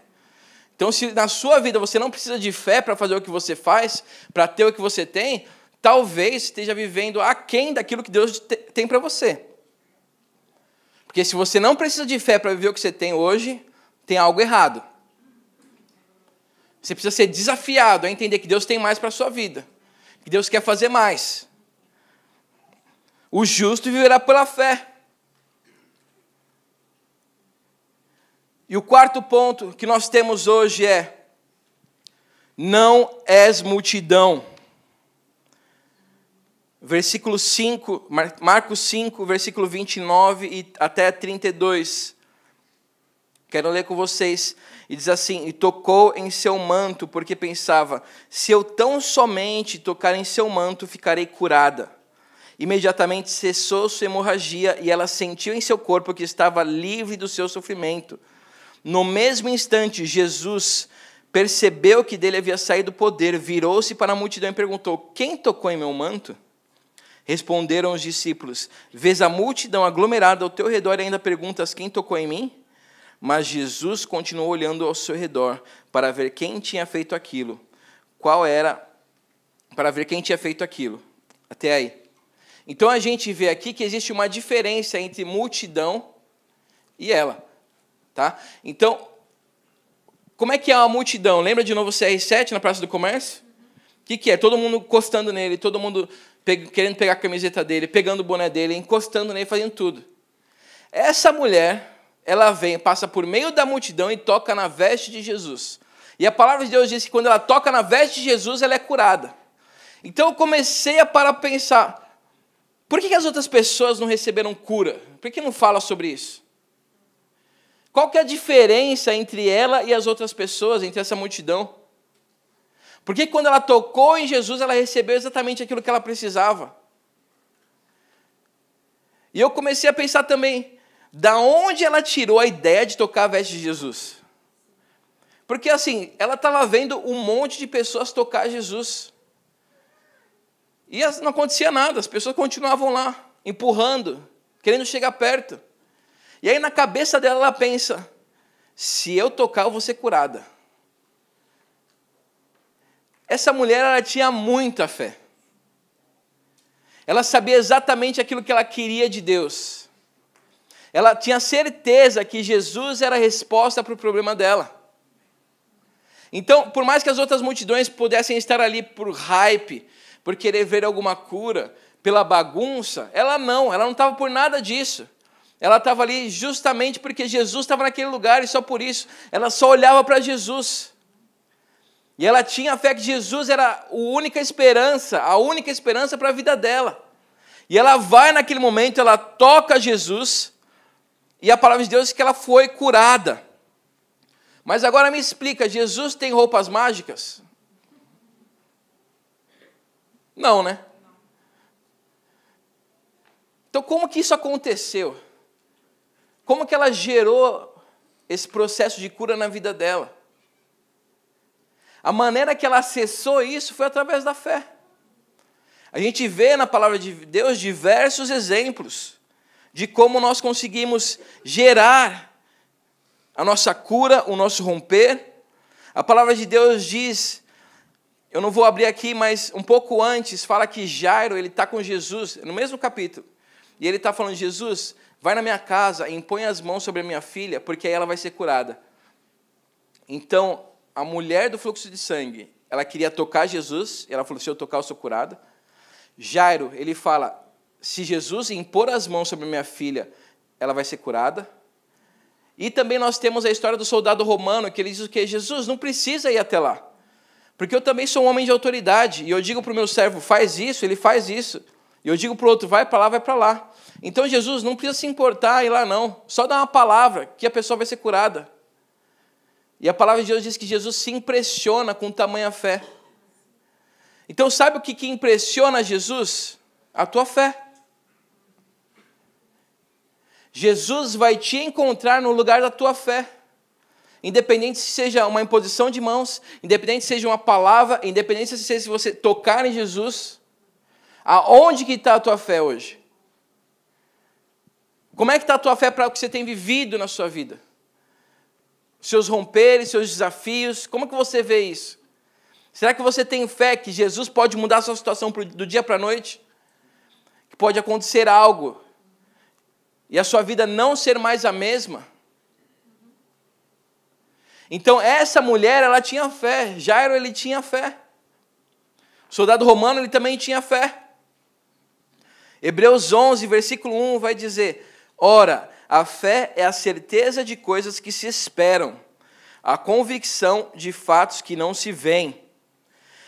A: Então, se na sua vida você não precisa de fé para fazer o que você faz, para ter o que você tem, talvez esteja vivendo aquém daquilo que Deus tem para você. Porque se você não precisa de fé para viver o que você tem hoje, tem algo errado. Você precisa ser desafiado a entender que Deus tem mais para a sua vida. Que Deus quer fazer mais. O justo viverá pela fé. E o quarto ponto que nós temos hoje é: não és multidão. Versículo 5, Marcos 5, versículo 29 e até 32. Quero ler com vocês. E diz assim: e tocou em seu manto, porque pensava, se eu tão somente tocar em seu manto, ficarei curada. Imediatamente cessou sua hemorragia, e ela sentiu em seu corpo que estava livre do seu sofrimento. No mesmo instante, Jesus percebeu que dele havia saído o poder, virou-se para a multidão e perguntou: quem tocou em meu manto? Responderam os discípulos: vês a multidão aglomerada ao teu redor e ainda perguntas: quem tocou em mim? Mas Jesus continuou olhando ao seu redor para ver quem tinha feito aquilo. Para ver quem tinha feito aquilo. Até aí. Então a gente vê aqui que existe uma diferença entre multidão e ela. Tá? Então, como é que é uma multidão? Lembra de novo o CR7 na Praça do Comércio? O que é? Todo mundo encostando nele, todo mundo querendo pegar a camiseta dele, pegando o boné dele, encostando nele, fazendo tudo. Essa mulher, ela vem, passa por meio da multidão e toca na veste de Jesus. E a palavra de Deus diz que quando ela toca na veste de Jesus, ela é curada. Então eu comecei a parar para pensar, por que as outras pessoas não receberam cura? Por que não fala sobre isso? Qual que é a diferença entre ela e as outras pessoas, entre essa multidão? Porque quando ela tocou em Jesus, ela recebeu exatamente aquilo que ela precisava. E eu comecei a pensar também, da onde ela tirou a ideia de tocar a veste de Jesus? Porque assim, ela estava vendo um monte de pessoas tocar Jesus. E não acontecia nada, as pessoas continuavam lá, empurrando, querendo chegar perto. E aí na cabeça dela ela pensa, se eu tocar eu vou ser curada. Essa mulher, ela tinha muita fé. Ela sabia exatamente aquilo que ela queria de Deus. Ela tinha certeza que Jesus era a resposta para o problema dela. Então, por mais que as outras multidões pudessem estar ali por hype, por querer ver alguma cura, pela bagunça, ela não estava por nada disso. Ela estava ali justamente porque Jesus estava naquele lugar e só por isso. Ela só olhava para Jesus. E ela tinha a fé que Jesus era a única esperança para a vida dela. E ela vai naquele momento, ela toca Jesus, e a palavra de Deus diz que ela foi curada. Mas agora me explica, Jesus tem roupas mágicas? Não, né? Então como que isso aconteceu? Como que ela gerou esse processo de cura na vida dela? A maneira que ela acessou isso foi através da fé. A gente vê na palavra de Deus diversos exemplos de como nós conseguimos gerar a nossa cura, o nosso romper. A palavra de Deus diz, eu não vou abrir aqui, mas um pouco antes, fala que Jairo, ele está com Jesus, no mesmo capítulo, e ele está falando, Jesus, vai na minha casa e impõe as mãos sobre a minha filha, porque aí ela vai ser curada. Então, a mulher do fluxo de sangue, ela queria tocar Jesus, e ela falou, se eu tocar, eu sou curada. Jairo, ele fala, se Jesus impor as mãos sobre a minha filha, ela vai ser curada. E também nós temos a história do soldado romano, que ele diz o quê? Jesus, não precisa ir até lá, porque eu também sou um homem de autoridade, e eu digo para o meu servo, faz isso, ele faz isso. E eu digo para o outro, vai para lá, vai para lá. Então Jesus não precisa se importar ir lá não, só dá uma palavra que a pessoa vai ser curada. E a palavra de Deus diz que Jesus se impressiona com tamanha fé. Então sabe o que impressiona Jesus? A tua fé. Jesus vai te encontrar no lugar da tua fé. Independente se seja uma imposição de mãos, independente se seja uma palavra, independente se você tocar em Jesus. Aonde que está a tua fé hoje? Como é que está a tua fé para o que você tem vivido na sua vida? Seus romperes, seus desafios, como que você vê isso? Será que você tem fé que Jesus pode mudar a sua situação do dia para a noite? Que pode acontecer algo e a sua vida não ser mais a mesma? Então essa mulher, ela tinha fé. Jairo, ele tinha fé. O soldado romano, ele também tinha fé. Hebreus 11, versículo 1 vai dizer, ora, a fé é a certeza de coisas que se esperam, a convicção de fatos que não se veem.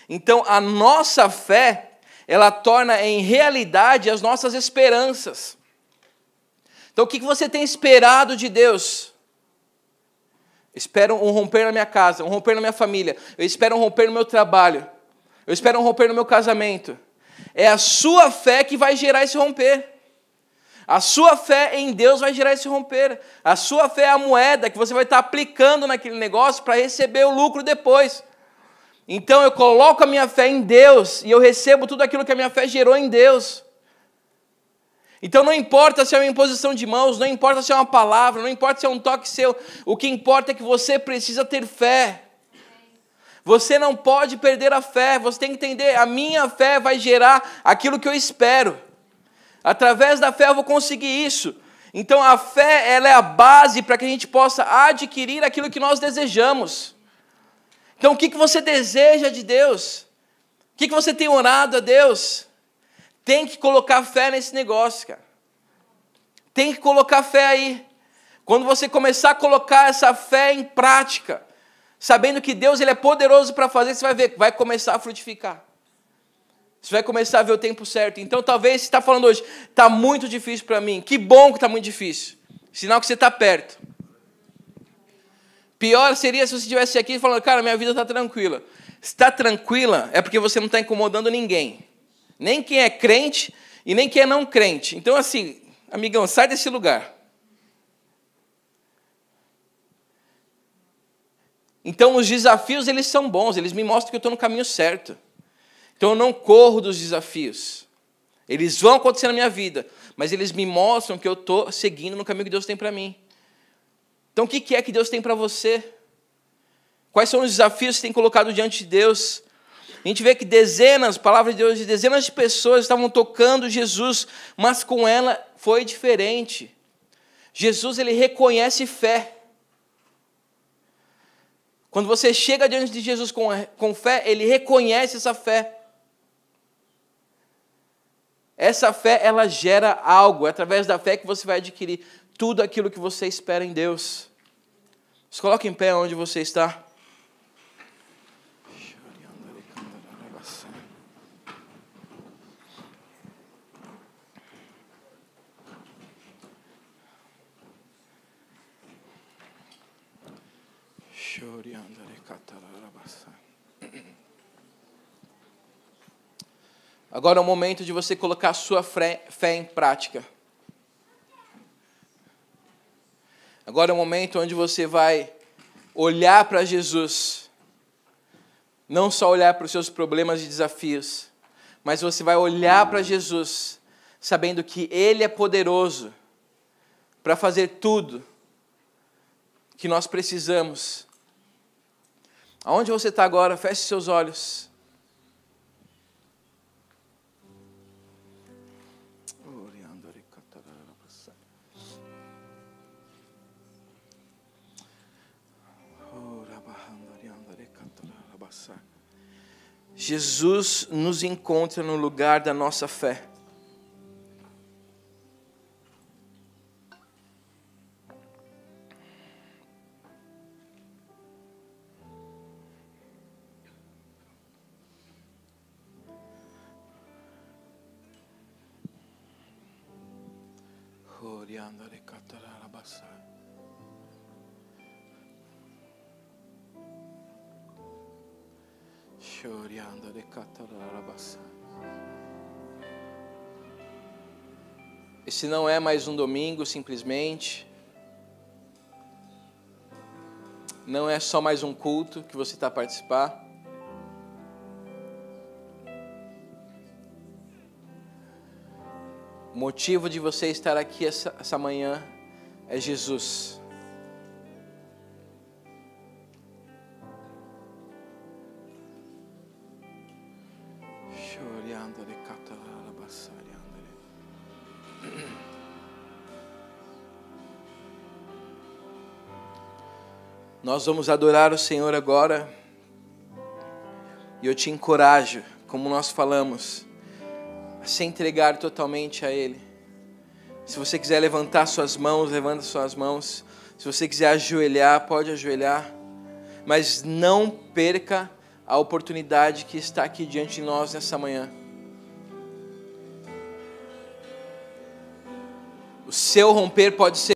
A: Então, a nossa fé, ela torna em realidade as nossas esperanças. Então, o que você tem esperado de Deus? Eu espero um romper na minha casa, um romper na minha família. Eu espero um romper no meu trabalho. Eu espero um romper no meu casamento. É a sua fé que vai gerar esse romper. A sua fé em Deus vai gerar esse romper. A sua fé é a moeda que você vai estar aplicando naquele negócio para receber o lucro depois. Então eu coloco a minha fé em Deus e eu recebo tudo aquilo que a minha fé gerou em Deus. Então não importa se é uma imposição de mãos, não importa se é uma palavra, não importa se é um toque seu, o que importa é que você precisa ter fé. Você não pode perder a fé, você tem que entender, a minha fé vai gerar aquilo que eu espero. Através da fé eu vou conseguir isso. Então a fé, ela é a base para que a gente possa adquirir aquilo que nós desejamos. Então o que você deseja de Deus? O que você tem orado a Deus? Tem que colocar fé nesse negócio, cara. Tem que colocar fé aí. Quando você começar a colocar essa fé em prática, sabendo que Deus ele é poderoso para fazer, você vai ver, vai começar a frutificar. Você vai começar a ver o tempo certo. Então talvez você está falando hoje, está muito difícil para mim. Que bom que está muito difícil. Sinal que você está perto. Pior seria se você estivesse aqui falando, cara, minha vida está tranquila. Se está tranquila, é porque você não está incomodando ninguém. Nem quem é crente e nem quem é não crente. Então assim, amigão, sai desse lugar. Então os desafios, eles são bons, eles me mostram que eu estou no caminho certo. Então eu não corro dos desafios. Eles vão acontecer na minha vida, mas eles me mostram que eu estou seguindo no caminho que Deus tem para mim. Então o que é que Deus tem para você? Quais são os desafios que você tem colocado diante de Deus? A gente vê que palavra de Deus, dezenas de pessoas estavam tocando Jesus, mas com ela foi diferente. Jesus, ele reconhece fé. Quando você chega diante de Jesus com fé, Ele reconhece essa fé. Essa fé, ela gera algo. É através da fé que você vai adquirir tudo aquilo que você espera em Deus. Se coloque em pé onde você está. Agora é o momento de você colocar a sua fé em prática. Agora é o momento onde você vai olhar para Jesus. Não só olhar para os seus problemas e desafios, mas você vai olhar para Jesus, sabendo que Ele é poderoso para fazer tudo que nós precisamos. Aonde você está agora, feche seus olhos. Jesus nos encontra no lugar da nossa fé. Esse não é mais um domingo simplesmente. Não é só mais um culto que você está a participar. O motivo de você estar aqui essa manhã é Jesus. Nós vamos adorar o Senhor agora. E eu te encorajo, como nós falamos, a se entregar totalmente a Ele. Se você quiser levantar suas mãos, levanta suas mãos. Se você quiser ajoelhar, pode ajoelhar. Mas não perca a oportunidade que está aqui diante de nós nessa manhã. O seu romper pode ser